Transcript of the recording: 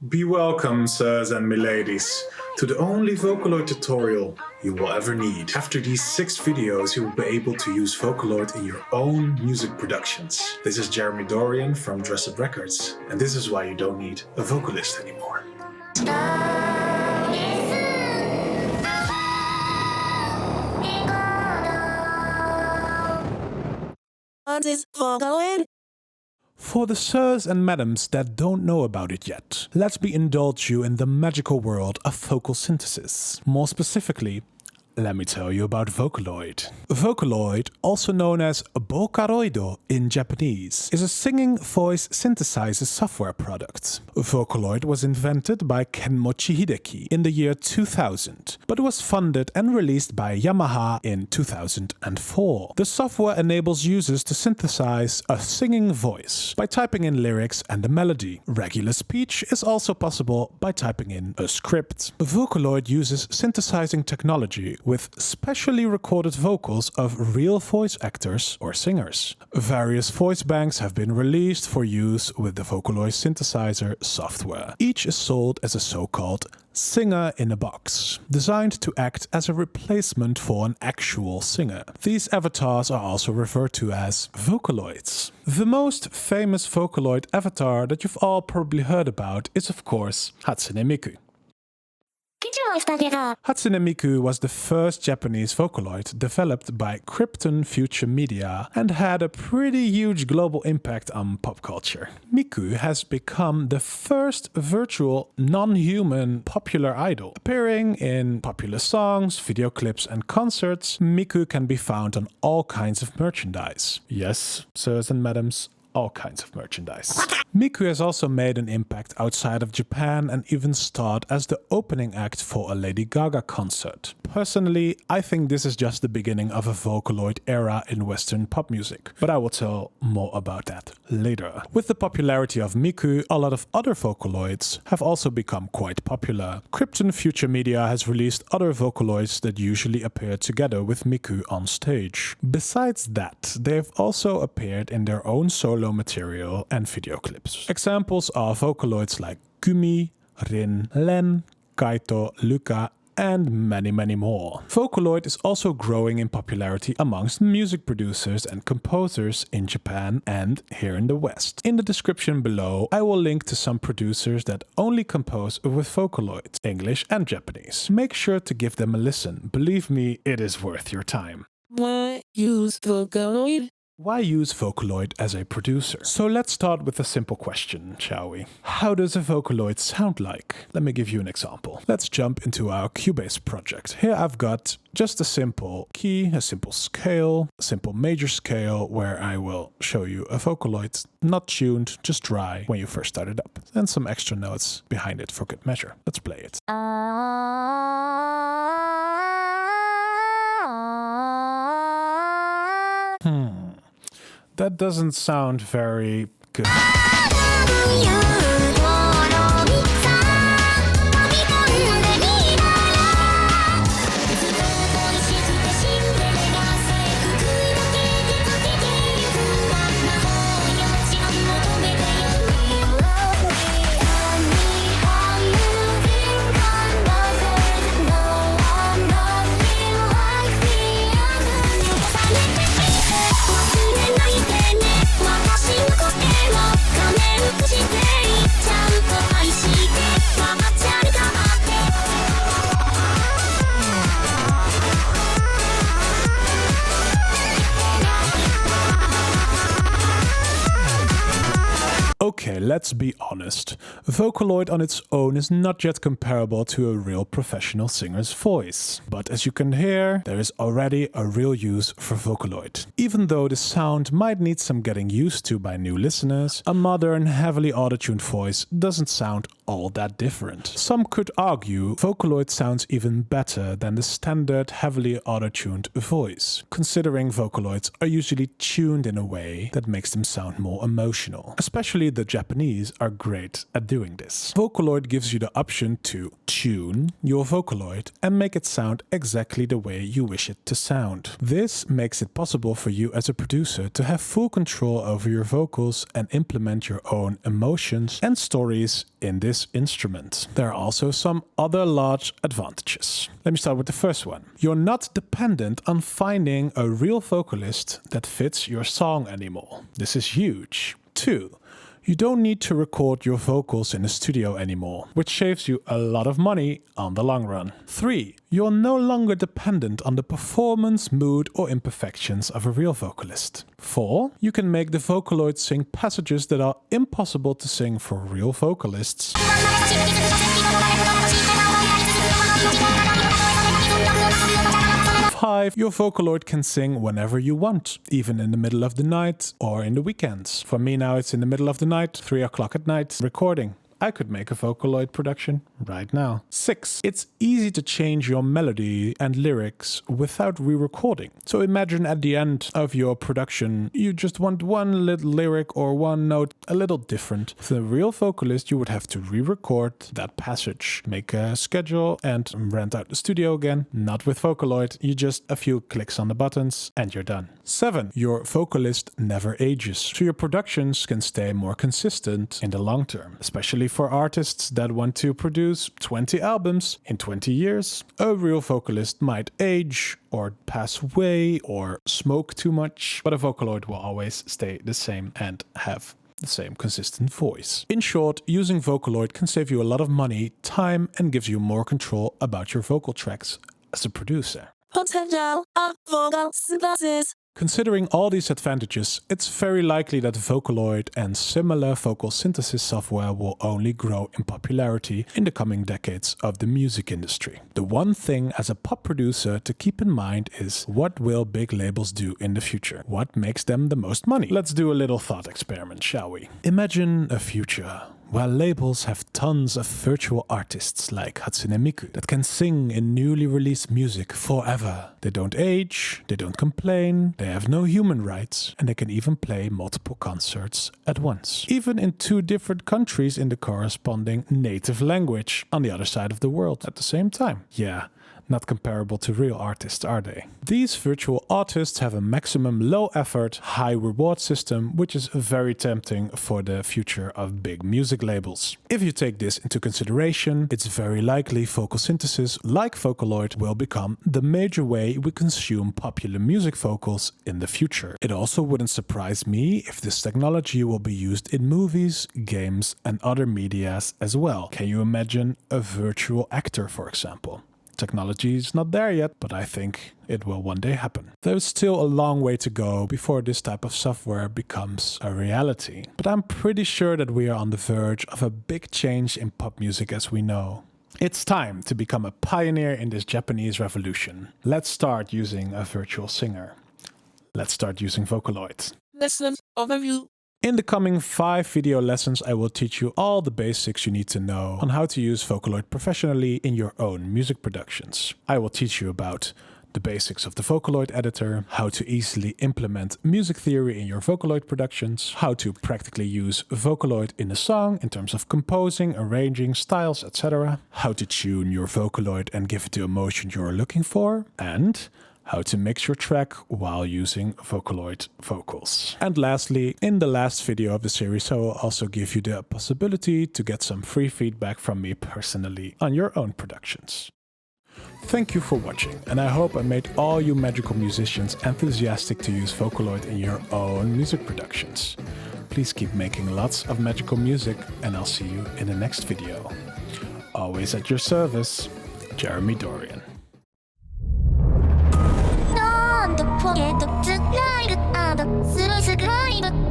Be welcome, Sirs and Miladies, to the only Vocaloid tutorial you will ever need. After these 6 videos, you will be able to use Vocaloid in your own music productions. This is Jeremy Dorian from Dress Up Records, and this is why you don't need a vocalist anymore. What is Vocaloid? For the sirs and madams that don't know about it yet, let me indulge you in the magical world of vocal synthesis. More specifically, let me tell you about Vocaloid. Vocaloid, also known as Vocaloid in Japanese, is a singing voice synthesizer software product. Vocaloid was invented by Kenmochi Hideki in the year 2000, but was funded and released by Yamaha in 2004. The software enables users to synthesize a singing voice by typing in lyrics and a melody. Regular speech is also possible by typing in a script. Vocaloid uses synthesizing technology with specially recorded vocals of real voice actors or singers. Various voice banks have been released for use with the Vocaloid synthesizer software. Each is sold as a so-called singer in a box, designed to act as a replacement for an actual singer. These avatars are also referred to as Vocaloids. The most famous Vocaloid avatar that you've all probably heard about is of course Hatsune Miku. Hatsune Miku was the first Japanese Vocaloid developed by Krypton Future Media and had a pretty huge global impact on pop culture. Miku has become the first virtual, non-human popular idol. Appearing in popular songs, video clips and concerts, Miku can be found on all kinds of merchandise. Yes, sirs and madams, all kinds of merchandise. Miku has also made an impact outside of Japan and even starred as the opening act for a Lady Gaga concert. Personally, I think this is just the beginning of a Vocaloid era in Western pop music, but I will tell more about that later. With the popularity of Miku, a lot of other Vocaloids have also become quite popular. Krypton Future Media has released other Vocaloids that usually appear together with Miku on stage. Besides that, they have also appeared in their own solo material and video clips. Examples are Vocaloids like Gumi, Rin, Len, Kaito, Luca, and many more. Vocaloid is also growing in popularity amongst music producers and composers in Japan and here in the West. In the description below, I will link to some producers that only compose with Vocaloid, English and Japanese. Make sure to give them a listen. Believe me, it is worth your time. Why use Vocaloid? Why use Vocaloid as a producer? So let's start with a simple question, shall we? How does a Vocaloid sound like? Let me give you an example. Let's jump into our Cubase project. Here I've got just a simple key, a simple scale, a simple major scale where I will show you a Vocaloid not tuned, just dry when you first start it up. And some extra notes behind it for good measure. Let's play it. That doesn't sound very good. Okay, let's be honest. Vocaloid on its own is not yet comparable to a real professional singer's voice. But as you can hear, there is already a real use for Vocaloid. Even though the sound might need some getting used to by new listeners, a modern, heavily autotuned voice doesn't sound all that different. Some could argue Vocaloid sounds even better than the standard, heavily autotuned voice, considering Vocaloids are usually tuned in a way that makes them sound more emotional. Especially the Japanese are great at doing this. Vocaloid gives you the option to tune your Vocaloid and make it sound exactly the way you wish it to sound. This makes it possible for you as a producer to have full control over your vocals and implement your own emotions and stories in this instrument. There are also some other large advantages. Let me start with the first one. You're not dependent on finding a real vocalist that fits your song anymore. This is huge. 2. You don't need to record your vocals in a studio anymore, which saves you a lot of money on the long run. 3. You're no longer dependent on the performance, mood or imperfections of a real vocalist. 4. You can make the Vocaloid sing passages that are impossible to sing for real vocalists. 5. Your Vocaloid can sing whenever you want, even in the middle of the night or in the weekends. For me now it's in the middle of the night, 3 o'clock at night, recording. I could make a Vocaloid production right now. 6. It's easy to change your melody and lyrics without re-recording. So imagine at the end of your production, you just want one little lyric or one note a little different. For the real vocalist, you would have to re-record that passage, make a schedule and rent out the studio again. Not with Vocaloid, you just a few clicks on the buttons and you're done. 7. Your vocalist never ages, so your productions can stay more consistent in the long term, especially for artists that want to produce 20 albums in 20 years. A real vocalist might age or pass away or smoke too much, but a Vocaloid will always stay the same and have the same consistent voice. In short, using Vocaloid can save you a lot of money, time, and gives you more control about your vocal tracks as a producer. Potential of vocal synthesis. Considering all these advantages, it's very likely that Vocaloid and similar vocal synthesis software will only grow in popularity in the coming decades of the music industry. The one thing as a pop producer to keep in mind is, what will big labels do in the future? What makes them the most money? Let's do a little thought experiment, shall we? Imagine a future where labels have tons of virtual artists like Hatsune Miku that can sing in newly released music forever. They don't age, they don't complain, they have no human rights, and they can even play multiple concerts at once. Even in 2 different countries in the corresponding native language on the other side of the world at the same time. Yeah. Not comparable to real artists, are they? These virtual artists have a maximum low effort, high reward system, which is very tempting for the future of big music labels. If you take this into consideration, it's very likely vocal synthesis, like Vocaloid, will become the major way we consume popular music vocals in the future. It also wouldn't surprise me if this technology will be used in movies, games, and other medias as well. Can you imagine a virtual actor, for example? Technology is not there yet, but I think it will one day happen. There's still a long way to go before this type of software becomes a reality. But I'm pretty sure that we are on the verge of a big change in pop music as we know. It's time to become a pioneer in this Japanese revolution. Let's start using a virtual singer. Let's start using Vocaloid. Lesson overview. In the coming 5 video lessons, I will teach you all the basics you need to know on how to use Vocaloid professionally in your own music productions. I will teach you about the basics of the Vocaloid editor, how to easily implement music theory in your Vocaloid productions, how to practically use Vocaloid in a song in terms of composing, arranging, styles, etc., how to tune your Vocaloid and give it the emotion you're looking for, and how to mix your track while using Vocaloid vocals. And lastly, in the last video of the series, I will also give you the possibility to get some free feedback from me personally on your own productions. Thank you for watching, and I hope I made all you magical musicians enthusiastic to use Vocaloid in your own music productions. Please keep making lots of magical music, and I'll see you in the next video. Always at your service, Jeremy Dorian. Don't forget to like and subscribe.